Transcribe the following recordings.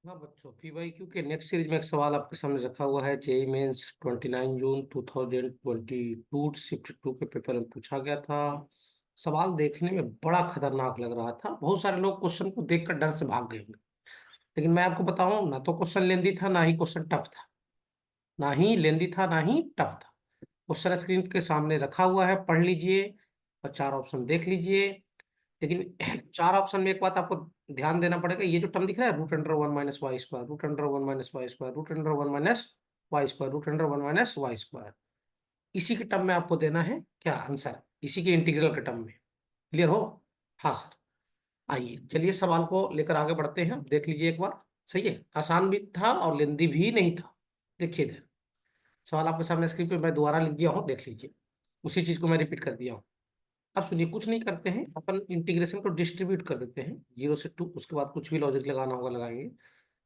हाँ बच्चों, पीवाईक्यू के नेक्स्ट सीरीज में एक सवाल आपके सामने रखा हुआ है। जेई मेंस 29 जून 2022 शिफ्ट 2 के पेपर में पूछा गया था। सवाल देखने में बड़ा खतरनाक लग रहा था। बहुत सारे लोग क्वेश्चन को देखकर डर से भाग गए होंगे। लेकिन मैं आपको बताऊं, ना तो क्वेश्चन लेंदी था, ना ही क्वेश्चन टफ था। ना ही लेंदी था, ना ही टफ था। क्वेश्चन स्क्रीन के सामने रखा हुआ है, पढ़ लीजिए और चार ऑप्शन देख लीजिए। लेकिन चार ऑप्शन में एक बात आपको ध्यान देना पड़ेगा। ये जो टर्म दिख रहा है, root under one minus y square, root under one minus y square, root under one minus y square, root under one minus y square, इसी के टर्म में आपको देना है क्या आंसर, इसी के इंटीग्रल के टर्म में। क्लियर हो? हाँ सर। आइए चलिए सवाल को लेकर आगे बढ़ते हैं। देख लीजिए एक बार। सही है, आसान भी था और लेंदी भी नहीं था। देखिए इधर सवाल आपके सामने स्क्रीन पे मैं दोबारा लिख दिया हूँ, देख लीजिए। उसी चीज को मैं रिपीट कर दिया हूँ। अब सुनिए, कुछ नहीं करते हैं, अपन इंटीग्रेशन को डिस्ट्रीब्यूट कर देते हैं 0 से 2। उसके बाद कुछ भी लॉजिक लगाना होगा लगाएंगे।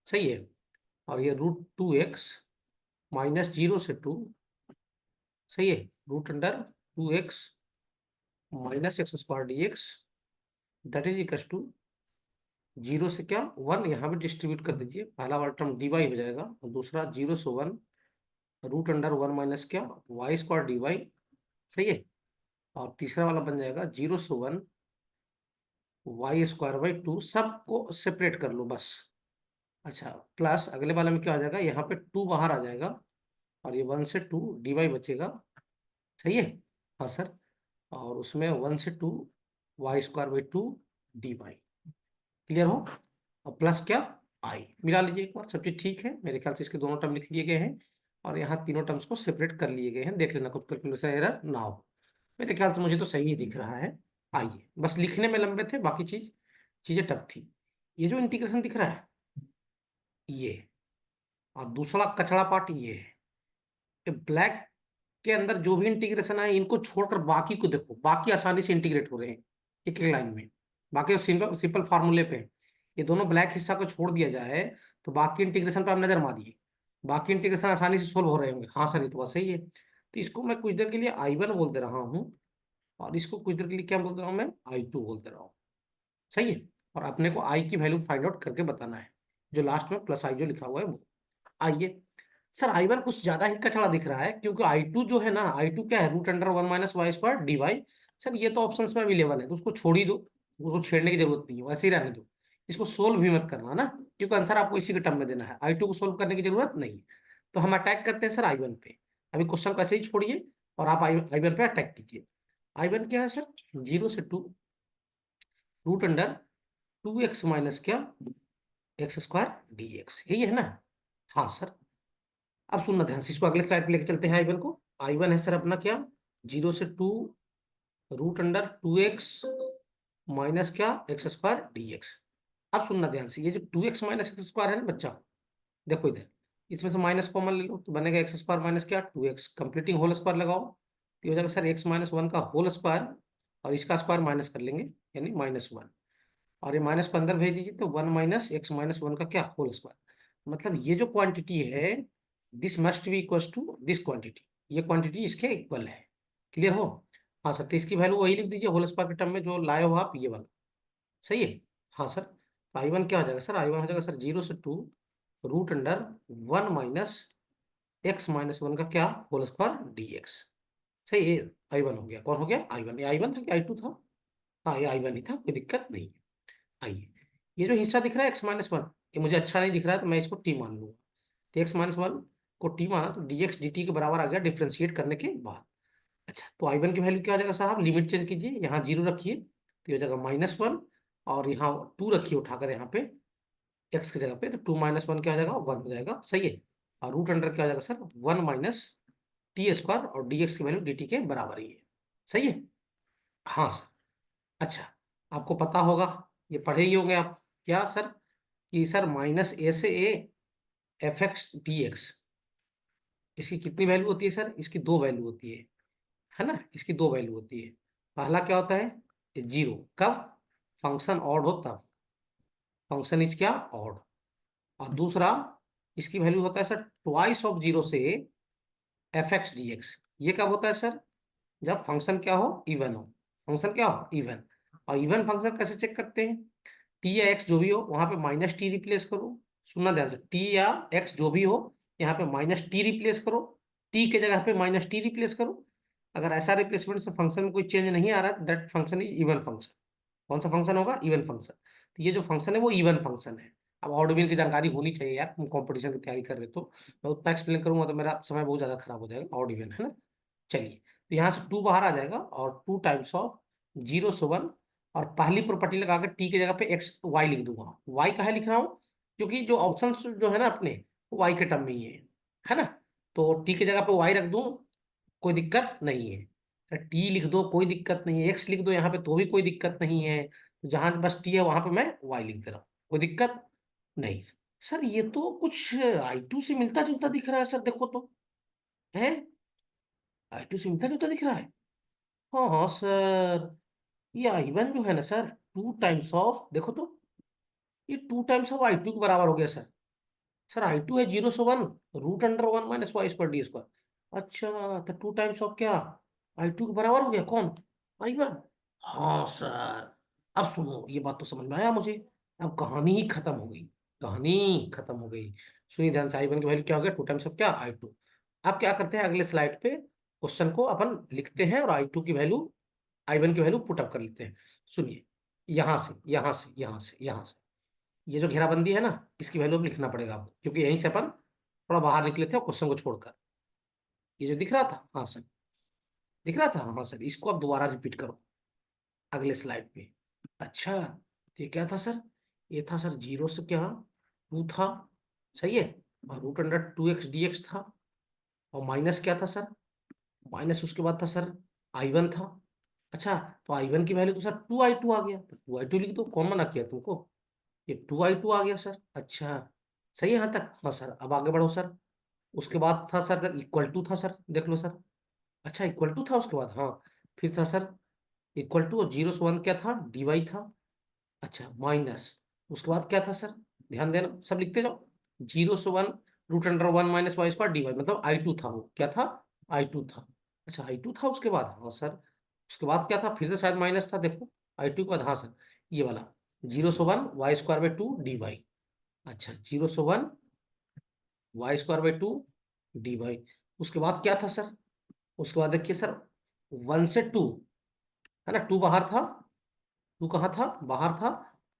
सही है। और ये रूट 2x माइनस 0 से 2। सही है। Root under 2x minus x square d x, that is equal to 0 से 1 यहाँ पे डिस्ट्रीब्यूट कर दीजिए। पहला वाला टर्म डी वाई हो जाएगा और दूसरा 0 से 1 root under one minus y square d y. सही है। और तीसरा वाला बन जाएगा 0 से 1 वाई स्क्वायर बाई 2। सबको सेपरेट कर लो बस। अच्छा, प्लस अगले वाले में क्या आ जाएगा, यहाँ पे 2 बाहर आ जाएगा और ये 1 से 2 डी वाई बचेगा। सही है। हाँ सर। और उसमें 1 से 2 y square by 2 d y. Clear हो? और प्लस आई मिला लीजिए एक बार। सब चीज ठीक है मेरे ख्याल से। इसके दोनों टर्म लिख लिए गए हैं और यहाँ तीनों टर्म्स को सेपरेट कर लिए गए हैं। देख लेना कुछ कैलकुलेशन एरर ना हो। मेरे ख्याल से मुझे तो सही ही दिख रहा है। आइए, बस लिखने में लंबे थे, बाकी चीजें टफ थी। ये जो इंटीग्रेशन दिख रहा है ये, और दूसरा कचड़ा पार्ट ये है कि ब्लैक के अंदर जो भी इंटीग्रेशन है इनको छोड़कर बाकी को देखो, बाकी आसानी से इंटीग्रेट हो रहे हैं एक एक लाइन में। बाकी सिंपल सिंपल फार्मूले पे हैं। ये दोनों ब्लैक हिस्सा को छोड़ दिया जाए तो बाकी इंटीग्रेशन पे आप नजर मारिए, बाकी इंटीग्रेशन आसानी से सोल्व हो रहे होंगे। हाँ सर, ये तो बात सही है। तो इसको मैं कुछ देर के लिए I1 बोल दे रहा हूँ और इसको कुछ देर के लिए क्या बोल दे रहा हूँ, मैं I2 बोल दे रहा हूँ। सही है। और अपने को आई की वैल्यू फाइंड आउट करके बताना है, जो लास्ट में प्लस आई जो लिखा हुआ है वो। आइए सर, I1 कुछ ज्यादा ही कचड़ा दिख रहा है क्योंकि I2 जो है ना, I2 क्या है, root under one minus y square d y. Sir ये तो ऑप्शंस में अवेलेबल है, तो उसको छोड़ ही दो, उसको छेड़ने की जरूरत नहीं है, वैसे ही रहने दो। इसको सोल्व भी मत करना ना, क्योंकि आंसर आपको इसी के टर्म में देना है। I2 को सोल्व करने की जरूरत नहीं है। तो हम अटैक करते हैं सर I1 पे। अभी क्वेश्चन को ऐसे ही छोड़िए और आप I1 पे अटैक कीजिए। I1 क्या है सर, 0 से 2 root under 2x minus x square d x, यही है ना? हाँ सर। अब सुनना ध्यान से, इसको अगले स्लाइड पे लेके चलते हैं। I1 को, I1 है सर अपना 0 से 2 root under 2x minus x square d x. अब सुनना ध्यान से, ये जो 2x माइनस एक्स स्क्वायर है ना बच्चा, देखो इधर, इसमें से माइनस कॉमन ले लो तो बनेगा x square minus 2x, completing whole square लगाओ तो ये हो जाएगा सर x-1 का होल स्क्वायर और इसका स्क्वायर माइनस कर लेंगे, यानी -1। और ये माइनस को अंदर भेज दीजिए तो 1 - x-1 का होल स्क्वायर। मतलब ये जो क्वांटिटी है, this must be equal to this quantity, ये क्वांटिटी इसके इक्वल है। क्लियर हो? हाँ सर, तो इसकी वैल्यू वही लिख दीजिए होल स्क्वायर के टर्म में जो लाए हो आप, ये वाला। सही है। हाँ सर, तो I1 क्या हो जाएगा सर, I1 हो जाएगा सर 0 से 2 रूट अंडर 1 - x-1 का होल स्क्वायर डी एक्स। सही है। I1 हो गया। कौन हो गया? I1। ये I1 था कि I2 था? हाँ, ये I1 ही था, कोई दिक्कत नहीं है। आइए, ये जो हिस्सा दिख रहा है x-1, ये मुझे अच्छा नहीं दिख रहा है तो मैं इसको t मान लूंगा। तो x-1 को t माना तो dx dt के बराबर आ गया डिफ्रेंशिएट करने के बाद। अच्छा, तो I1 की वैल्यू क्या आ जाएगा साहब, लिमिट चेंज कीजिए, यहाँ 0 रखिए तो ये हो जाएगा -1 और यहाँ 2 रखिए उठाकर यहाँ पे x की जगह पे, तो 2 - 1 क्या हो जाएगा, 1 हो जाएगा। सही है। और रूट अंडर क्या हो जाएगा सर, 1 माइनस टी स्क्वायर और dx की वैल्यू dt के बराबर ही है। सही है। हाँ सर। अच्छा, आपको पता होगा, ये पढ़े ही होंगे आप, क्या सर, कि सर -a से a f(x) dx, इसकी कितनी वैल्यू होती है सर, इसकी दो वैल्यू होती है ना, इसकी दो वैल्यू होती है। पहला क्या होता है, 0, कब, फंक्शन ऑड हो तब, फंक्शन इज ऑड। और दूसरा, इसकी वैल्यू होता है सर ट्वाइस ऑफ 0 से f(x) dx। ये कब होता है सर, जब फंक्शन हो, इवन हो। फंक्शन हो, इवन। और इवन फंक्शन कैसे चेक करते हैं, टी या एक्स जो भी हो वहां पे -t रिप्लेस करो, सुनना ध्यान से, टी या एक्स जो भी हो, यहाँ पे माइनस टी रिप्लेस करो, टी के जगह पे माइनस टी रिप्लेस करो। अगर ऐसा रिप्लेसमेंट से फंक्शन में कोई चेंज नहीं आ रहा है, that function is even function. कौन सा फंक्शन होगा? Even function. तो ये जो फंक्शन है वो इवन फंक्शन है। अब ऑर्डिनल की जानकारी होनी चाहिए यार, तुम कंपटीशन की तैयारी कर रहे हो तो। मैं उतना एक्सप्लेन करूंगा तो मेरा समय बहुत ज्यादा खराब हो जाएगा, ऑर्डिनल है ना। चलिए, तो यहाँ से टू बाहर आ जाएगा और टू टाइम्स ऑफ जीरो से वन, और पहली प्रॉपर्टी लगा के टी की जगह पे एक्स वाई लिख दूंगा। वाई कहाँ लिख रहा हूँ? क्योंकि जो ऑप्शन जो है ना अपने, वाई के टर्म में ही है ना। तो टी की जगह पे वाई रख दूं, कोई दिक्कत नहीं है। टी लिख दो कोई दिक्कत नहीं है, एक्स लिख दो यहाँ पे तो भी कोई दिक्कत नहीं है। जहां बस टी है वहां पे मैं वाई लिख दे रहा हूँ, कोई दिक्कत नहीं। सर ये तो कुछ आई टू से मिलता जुलता दिख रहा है सर, देखो तो। है, आई टू से मिलता जुलता दिख रहा है। हाँ हाँ सर, ये आई वन जो है ना सर, टू टाइम्स ऑफ, देखो तो, ये two times of I two के बराबर हो गया सर। सर आई टू है जीरो से one, root under one minus y square d square. अच्छा, तो टू टाइम्स ऑफ क्या, आई टू के बराबर हो गया कौन, आई वन। हाँ सर, अब सुनो, ये बात तो समझ में आया मुझे। अब कहानी ही खत्म हो गई, कहानी खत्म हो गई। सुनिए ध्यान से, आई वन की वैल्यू क्या हो गया, टू टाइम्स ऑफ क्या, आई टू। अब क्या करते हैं, अगले स्लाइड पे क्वेश्चन को अपन लिखते हैं और आई टू की वैल्यू, आई वन की वैल्यू पुट अप कर लेते हैं। सुनिए, यहां से यहां से यहां से यहां से, ये जो घेराबंदी है ना, इसकी वैल्यू अब लिखना पड़ेगा आपको, क्योंकि यहीं से अपन थोड़ा बाहर निकले थे क्वेश्चन को छोड़कर। ये जो दिख रहा था, हाँ सर, दिख रहा था, हाँ सर, इसको अब दोबारा रिपीट करो अगले स्लाइड पे। अच्छा, तो ये क्या था सर, ये था सर जीरो से क्या, टू था, सही है, और root under two x d x था, और माइनस क्या था सर, माइनस उसके बाद था सर आई वन था। अच्छा, तो आई वन की वैल्यू तो सर टू आई टू आ गया, तो टू आई टू लिख दो, कॉमन आ किया तुमको, ये टू आई टू आ गया सर। अच्छा, सही है यहाँ तक, हाँ सर, अब आगे बढ़ो सर। उसके बाद था सर इक्वल टू था सर, देख लो सर। अच्छा, इक्वल टू था उसके बाद, हाँ, फिर था सर इक्वल टू, और जीरो से वन क्या था, डी वाई था। अच्छा, माइनस, उसके बाद क्या था सर, ध्यान देना, सब लिखते जाओ। जीरो से one, root under one minus y square d y, मतलब आई टू था, वो क्या था, आई टू था। अच्छा, आई टू था उसके बाद, हाँ सर, उसके बाद क्या था, फिर से शायद माइनस था, देखो आई टू के बाद, हाँ सर, ये वाला, जीरो से one y square by two d y. अच्छा, जीरो से one y square by two d y. उसके बाद क्या था सर, उसके बाद देखिए सर, वन से टू, है ना, टू बाहर था, टू कहाँ था, बाहर था,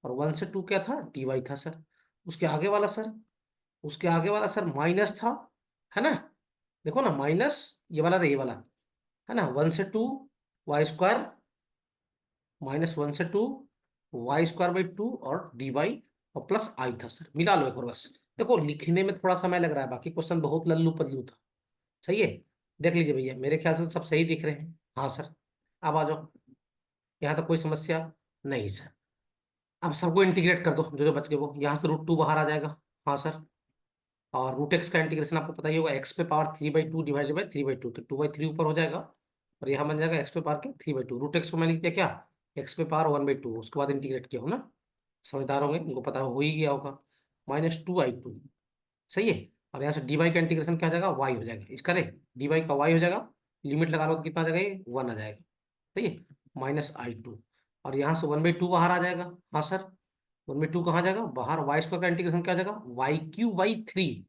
और वन से टू क्या था, डी वाई था सर। उसके आगे वाला सर, उसके आगे वाला सर माइनस था, है ना, देखो ना माइनस, ये वाला ये वाला, है ना, वन से two y square, minus one से two y square by two और डी वाई, और प्लस आई था सर, मिला लो एक बार बस। देखो लिखने में थोड़ा समय लग रहा है, बाकी क्वेश्चन बहुत लल्लू पल्लू था। सही है, देख लीजिए भैया, मेरे ख्याल से सब सही दिख रहे हैं। हाँ सर, अब आ जाओ, यहाँ तक कोई समस्या नहीं सर। अब सबको इंटीग्रेट कर दो, जो जो बच गए वो, यहाँ से रूट टू बाहर आ जाएगा। हाँ सर, और रूट एक्स का इंटीग्रेशन आपको पता ही होगा, एक्स पे power three by two divided by three by to, तो टू बाई थ्री ऊपर हो जाएगा, और यहाँ बन जाएगा एक्स पे पावर के three by two, root x को मैंने लिख दिया क्या, एक्स पे पावर वन बाई टू, उसके बाद इंटीग्रेट किया हो ना, समझदार होंगे, उनको पता हो ही गया होगा, माइनस टू आई टू, सही है। और यहाँ से डी वाई का इंटीग्रेशन क्या हो जाएगा, वाई हो जाएगा, इसका रे डी वाई का वाई हो जाएगा, लिमिट लगा लो तो कितना आ जाएगा, ये वन आ जाएगा, सही है, माइनस आई टू। और यहाँ से वन बाई टू बाहर आ जाएगा, हाँ सर, वन बाई टू कहाँ जाएगा बाहर, वाई स्क्वायर का इंटीग्रेशन क्या हो जाएगा, y cube by three,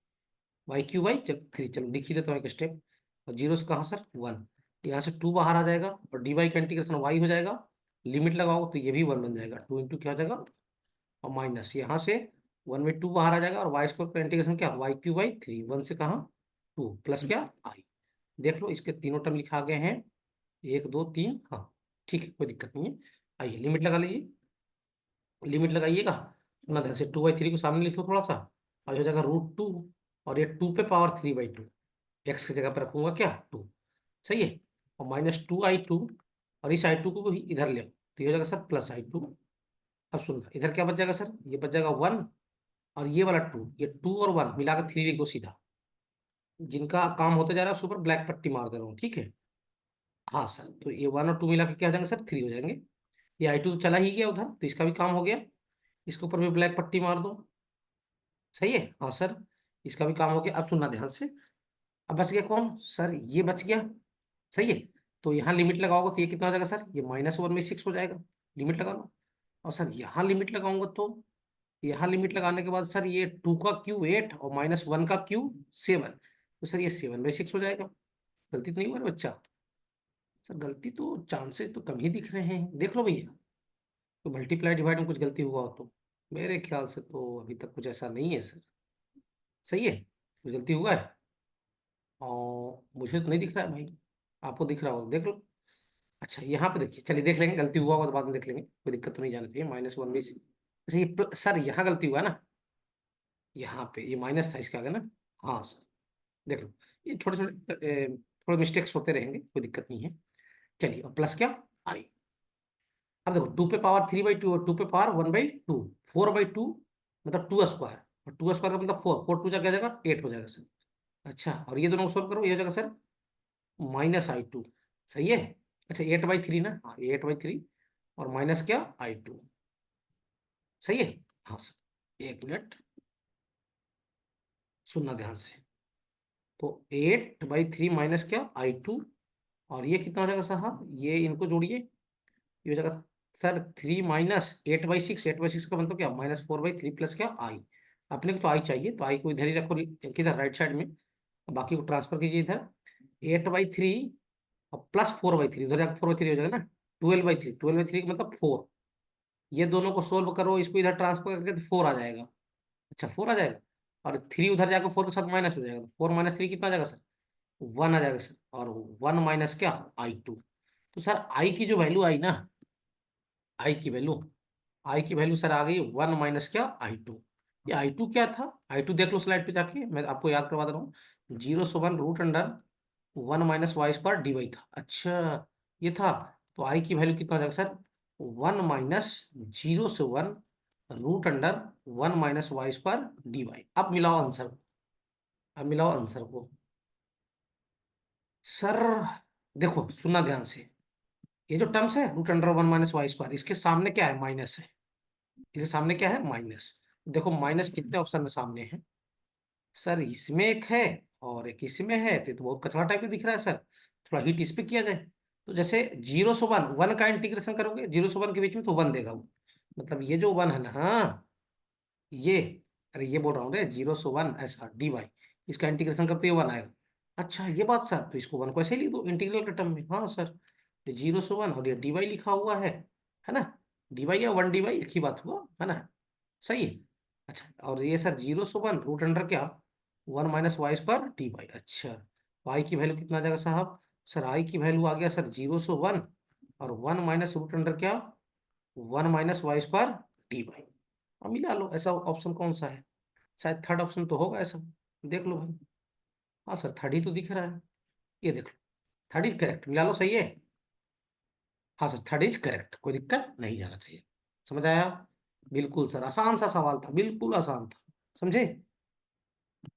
y cube by three, चलो लिख ही देता हूँ एक स्टेप। और जीरो से कहाँ सर, वन, यहाँ से टू बाहर आ जाएगा, और डी वाई का इंटीग्रेशन वाई हो जाएगा, लिमिट लगाओ तो ये भी वन बन जाएगा, टू इंटू क्या हो जाएगा, और माइनस यहाँ से वन बाई टू बाहर आ जाएगा, और वाई स्क्वायर का इंटीग्रेशन क्या, y cube by three, one से कहाँ, टू, प्लस क्या, आई। देख लो इसके तीनों टर्म लिखा गए हैं, एक दो तीन, हाँ, ठीक है, कोई दिक्कत नहीं है। आइए लिमिट लगा लीजिए, लिमिट लगाइएगा, सुना ध्यान से, टू बाई थ्री को सामने लिख लो थोड़ा सा, और हो जाएगा रूट टू, और ये टू पे power three by to, x की जगह पर रखूंगा क्या, टू, सही है, और माइनस टू आई टू, और इस आई टू को भी इधर ले आओ, तो ये हो जाएगा सर प्लस आई टू। अब सुनना, इधर क्या बच जाएगा सर, ये बच जाएगा वन, और ये वाला टू, ये टू और वन मिलाकर थ्री लिख दो सीधा, जिनका काम होता जा रहा है उसके ऊपर ब्लैक पट्टी मार दे रहा हूँ, ठीक है। हाँ सर, तो ये वन और टू मिला के क्या हो जाएंगे सर, थ्री हो जाएंगे। ये आई टू तो चला ही गया उधर, तो इसका भी काम हो गया, इसके ऊपर भी ब्लैक पट्टी मार दो, सही है, हाँ सर, इसका भी काम हो गया। अब सुनना ध्यान से, अब बच गया कौन सर, ये बच गया, सही है। तो यहाँ लिमिट लगाओगे तो ये कितना हो जाएगा सर, ये माइनस वन में सिक्स हो जाएगा, लिमिट लगा लो। और सर यहाँ लिमिट लगाऊंगा तो यहाँ लिमिट लगाने के बाद सर ये 2 का क्यू 8 और -1 का क्यू 7, तो सर ये 7/6 हो जाएगा। गलती तो नहीं हुआ ना बच्चा? सर गलती तो चांसेस तो कम ही दिख रहे हैं, देख लो भैया। तो मल्टीप्लाई डिवाइड में कुछ गलती हुआ हो तो? मेरे ख्याल से तो अभी तक कुछ ऐसा नहीं है सर। सही है, कुछ गलती हुआ है? और मुझे तो नहीं दिख रहा है भाई, आपको दिख रहा होगा देख लो। अच्छा यहाँ पे देखिए, चलिए देख लेंगे, गलती हुआ होगा तो बाद में देख लेंगे, कोई दिक्कत तो नहीं जानी चाहिए। -1 भी अच्छा, ये सर यहाँ गलती हुआ है ना, यहाँ पे ये माइनस था इसके आगे ना। हाँ सर, देख लो, ये छोटे छोटे थोड़े मिस्टेक्स होते रहेंगे, कोई दिक्कत नहीं है। चलिए, और प्लस क्या, आई। अब देखो 2 पे पावर 3/2 और 2 पे पावर 1/2, 4/2 मतलब 2 स्क्वायर, और 2 स्क्वायर का मतलब 4, 4 2 जा क्या हो जाएगा, 8 हो जाएगा सर। अच्छा, और ये दोनों को सोल्व करो, ये हो जाएगा सर -I2। सही है। अच्छा 8/3 ना, हाँ ये 8/3 और माइनस क्या, I2। सही है। हाँ सर, 1 मिनट सुनना ध्यान से। तो 8/3 माइनस क्या, I2, और ये कितना हो जाएगा साहब, ये इनको जोड़िए, ये हो जाएगा सर 3 - 8/6। 8/6 का मतलब क्या, -4/3 प्लस क्या, आई। अपने को तो आई चाहिए, तो आई को इधर ही रखो, किधर, राइट साइड में। बाकी को ट्रांसफर कीजिए इधर। 8/3 और प्लस 4/3, उधर जाकर 4/3 हो जाएगा ना। 12/3, 12/3 का मतलब 4। ये दोनों को सोल्व करो, इसको इधर ट्रांसफर करके तो 4 आ जाएगा। अच्छा 4 आ जाएगा, और 3 उधर जाकर 4 के साथ माइनस हो जाएगा, तो 4 - 3 कितना आ जाएगा सर, 1 आ जाएगा सर। और 1 माइनस क्या, I2। तो सर आई की जो वैल्यू आई ना, आई की वैल्यू, आई की वैल्यू सर आ गई 1 माइनस क्या, I2। ये I2 क्या था, I2 देख लो स्लाइड पे जाके, मैं आपको याद करवा दे रहा हूँ। 0 से 1 √अंडर 1 - y² dy था। अच्छा ये था, तो आई की वैल्यू कितना हो जाएगा सर, 1 - 0 से 1 √अंडर 1 - y² dy। अब मिलाओ आंसर, अब मिलाओ आंसर को। सर देखो सुनना ध्यान से, ये जो टर्म्स है √अंडर 1 - y², इसके सामने क्या है, माइनस है। इसके सामने क्या है, माइनस। देखो माइनस कितने ऑप्शन में सामने है सर, इसमें एक है और एक इसमें है, तो ये तो बहुत कचरा टाइप में दिख रहा है सर। थोड़ा हिट इस पे किया जाए, तो जैसे 0 से 1, 1 का इंटीग्रेशन करोगे 0 से 1 के बीच में, तो 1 देगा वो। मतलब ये जो 1 है ना, हाँ ये, अरे ये बोल रहा हूँ रे, 0 से 1 ऐसा dy, इसका इंटीग्रेशन करते ही 1 आएगा। अच्छा ये बात सर, तो इसको 1 को ऐसे लिख दो इंटीग्रल के टर्म में। हाँ सर, 0 से 1 और ये dy लिखा हुआ है ना, dy या 1 dy एक ही बात हुआ है ना। सही है। अच्छा, और ये सर 0 से 1 √अंडर क्या, 1 - y² dy। अच्छा, तो आई की वैल्यू कितना आ जाएगा साहब, सर आई की वैल्यू आ गया सर 0 से 1 और 1 माइनस √अंडर क्या, 1 - y² dy। अब मिला लो, ऐसा ऑप्शन कौन सा है, शायद थर्ड ऑप्शन तो होगा ऐसा, देख लो भाई। हाँ सर, थर्ड ही तो दिख रहा है, ये देख लो, थर्ड इज करेक्ट, मिला लो, सही है। हाँ सर, थर्ड इज करेक्ट, कोई दिक्कत नहीं जाना चाहिए। समझ आया? बिल्कुल सर, आसान सा सवाल था, बिल्कुल आसान था, समझे?